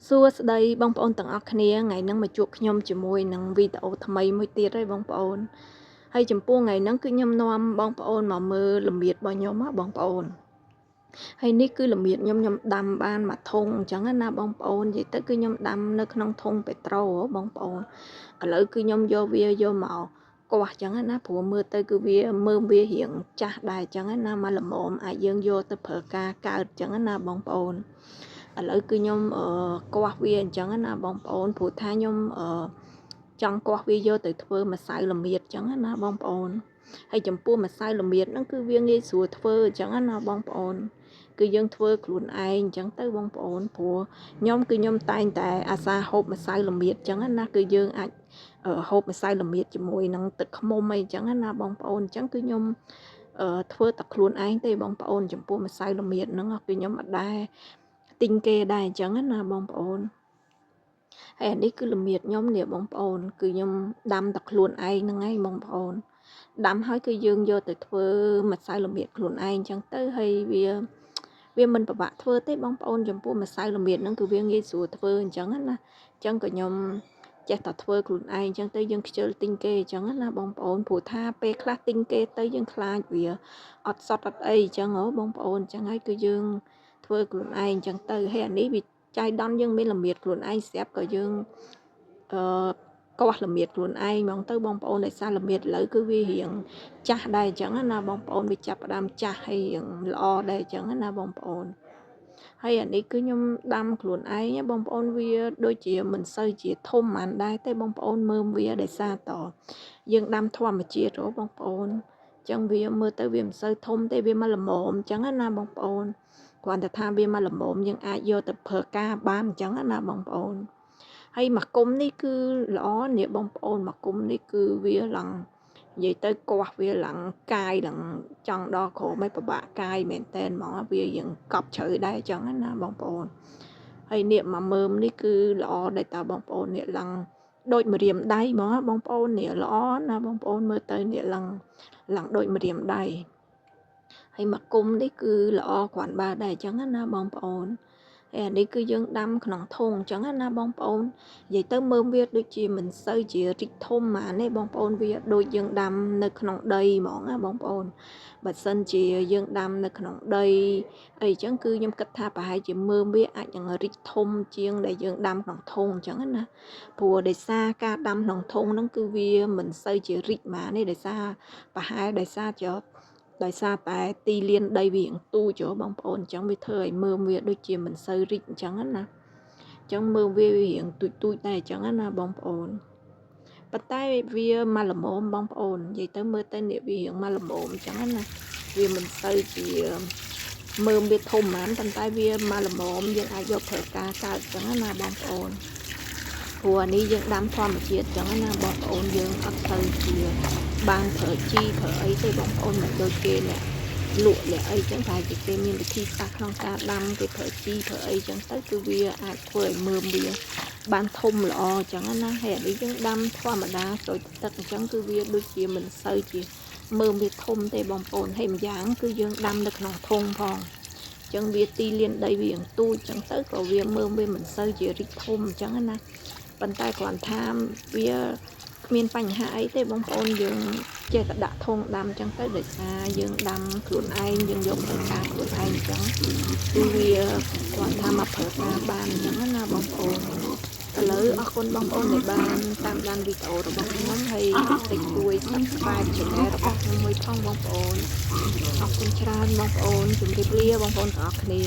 សួស្តីបងប្អូនទាំងអស់គ្នាថ្ងៃហ្នឹងមកជួបខ្ញុំជាមួយនឹងវីដេអូថ្មីមួយទៀតហើយបងប្អូនហើយចំពោះថ្ងៃហ្នឹងគឺខ្ញុំនាំបងប្អូនមកមើលល្មៀតរបស់ខ្ញុំណាបងប្អូនហើយនេះគឺល្មៀតខ្ញុំដាំបានមួយធុងអញ្ចឹងណាបងប្អូននិយាយទៅគឺខ្ញុំដាំនៅក្នុងធុងពេត្រូបងប្អូនឥឡូវគឺខ្ញុំយកវាយកមកកោះអញ្ចឹងណាព្រោះមើលទៅគឺវាមើលវារៀងចាស់ដែរអញ្ចឹងណាមកល្មមអាចយើងយកទៅប្រើការកើតអញ្ចឹងណាបងប្អូនឥឡូវគឺខ្ញុំកោះវាអញ្ចឹងណាបងប្អូនព្រោះថាខ្ញុំចង់កោះវាយកទៅធ្វើម្សៅល្មៀតអញ្ចឹងណាបងប្អូនហើយចំពោះម្សៅល្មៀតហ្នឹងគឺវាងាយស្រួលធ្វើអញ្ចឹងណាបងប្អូនគឺយើងធ្វើខ្លួនឯងអញ្ចឹងទៅបងប្អូនព្រោះខ្ញុំតែងតែអាសាហូបម្សៅល្មៀតអញ្ចឹងណាគឺយើងអាចហូបម្សៅល្មៀតជាមួយនឹងទឹកឃ្មុំអីអញ្ចឹងណាបងប្អូនអញ្ចឹងគឺខ្ញុំធ្វើតែខ្លួនឯងទេបងប្អូនចំពោះម្សៅល្មៀតហ្នឹងគឺខ្ញុំអត់ដែរទិញគេដែរអញ្ចឹងណាបងប្អូនហើយអានេះគឺល្មៀតខ្ញុំនេះបងប្អូនគឺខ្ញុំដាំតែខ្លួនឯងហ្នឹងឯងបងប្អូនដាំហើយគឺយើងយកទៅធ្វើម្សៅល្មៀតខ្លួនឯងអញ្ចឹងទៅហើយវាមិនពិបាកធ្វើទេបងប្អូនចំពោះម្សៅល្មៀតហ្នឹងគឺវាងាយស្រួលធ្វើអញ្ចឹងណាអញ្ចឹងក៏ខ្ញុំចេះតែធ្វើខ្លួនឯងអញ្ចឹងទៅយើងខ្ជិលទិញគេអញ្ចឹងណាបងប្អូនព្រោះថាពេលខ្លះទិញគេទៅយើងខ្លាចវាអត់សតអត់អីអញ្ចឹងហ៎បងប្អូនអញ្ចឹងហើយគឺយើងធ្វើខ្លួនឯងអញ្ចឹងទៅហើយអានេះវាចាយដន់យើងមានល្មៀតខ្លួនឯងស្រាប់ក៏យើងកោះល្មៀតខ្លួនឯងហ្មងទៅបងប្អូនដោយសារល្មៀតឥឡូវគឺវារៀងចាស់ដែរអញ្ចឹងណាបងប្អូនវាចាប់ផ្ដើមចាស់ហើយរៀងល្អដែរអញ្ចឹងណាបងប្អូនហើយអានេះគឺខ្ញុំដាំខ្លួនឯងបងប្អូនវាដូចជាមិនសូវជាធំហ្មងដែរទេបងប្អូនមើលវាដោយសារតយើងដាំធម្មជាតិហ៎បងប្អូនអញ្ចឹងវាមើលទៅវាមិនសូវធំទេវាមកល្មមអញ្ចឹងណាបងប្អូនគ្រាន់តែថាវាមកល្មមយើងអាចយកទៅប្រើការបានអញ្ចឹងណាបងប្អូនហើយមកគុំនេះគឺល្អនេះបងប្អូនមកគុំនេះគឺវាឡើងនិយាយទៅកោះវាឡើងកាយឡើងចង់ដល់ក្រោមឲ្យពិបាកកាយមែនតែនហ្មងវាយើងកប់ជ្រៅដែរអញ្ចឹងណាបងប្អូនហើយនេះមកមើមនេះគឺល្អដែរតើបងប្អូននេះឡើងដូចម្រាមដៃហ្មងបងប្អូននេះល្អណាបងប្អូនមើលទៅនេះឡើងដូចម្រាមដៃហើយមកគុំនេះគឺល្អគ្រាន់បើដែរអញ្ចឹងណាបងប្អូនហើយអានេះគឺយើងដាំក្នុងធុងអញ្ចឹងណាបងប្អូននិយាយទៅមើមវាដូចជាមិនសូវជារីកធំហ្មងទេបងប្អូនវាដូចយើងដាំនៅក្នុងដីហ្មងណាបងប្អូនបើសិនជាយើងដាំនៅក្នុងដីអីអញ្ចឹងគឺខ្ញុំគិតថាប្រហែលជាមើមវាអាចនឹងរីកធំជាងដែលយើងដាំក្នុងធុងអញ្ចឹងណាព្រោះដោយសារការដាំក្នុងធុងហ្នឹងគឺវាមិនសូវជារីកហ្មងទេដោយសារប្រហែលដោយសារតែទីលានដីវាទូចបងប្អូនអញ្ចឹងវាធ្វើឲ្យមើមវាដូចជាមិនសូវរីកអញ្ចឹងណាអញ្ចឹងមើមវារៀងទូចដែរអញ្ចឹងណាបងប្អូនប៉ុន្តែវាមកល្មមបងប្អូននិយាយទៅមើលទៅនេះវារៀងមកល្មមអញ្ចឹងណាវាមិនសូវជាមើមវាធំហ្មងប៉ុន្តែវាមកល្មមយើងអាចយកប្រើការកើតអញ្ចឹងណាបងប្អូនព្រោះអានេះយើងដាំធម្មជាតិអញ្ចឹងណាបងប្អូនយើងអត់ទៅជាបានប្រើជីប្រើអីទេបងប្អូនមិនដូចគេអ្នកលក់អ្នកអីចឹងតែគេមានវិធីសាស្ត្រក្នុងការដាំគេប្រើជីប្រើអីចឹងទៅគឺវាអាចធ្វើឲ្យមើមវាបានធំល្អចឹងណាហើយអានេះយើងដាំធម្មតាស្រួយទឹកអញ្ចឹងគឺវាដូចជាមិនសូវជាមើមវាធំទេបងប្អូនហើយម្យ៉ាងគឺយើងដាំនៅក្នុងធុងផងអញ្ចឹងវាទីលានដីវាទូចអញ្ចឹងទៅក៏វាមើមវាមិនសូវជារីកធំអញ្ចឹងណាប៉ុន្តែគ្រាន់ថាវាគ្មានបញ្ហាអីទេបងប្អូនយើងចេះតែដាក់ធុងដាំអញ្ចឹងទៅដោយសារយើងដាំខ្លួនឯងយើងយកប្រើការខ្លួនឯងអញ្ចឹងគឺវាគាត់ថាមកប្រើការបានអញ្ចឹងណាបងប្អូនឥឡូវអរគុណបងប្អូនដែលបានតាមដានវីដេអូរបស់ខ្ញុំហើយតិចជួយ Subscribe Channel របស់ខ្ញុំមួយផងបងប្អូនអរគុណច្រើនបងប្អូនជម្រាបលាបងប្អូនទាំងអស់គ្នា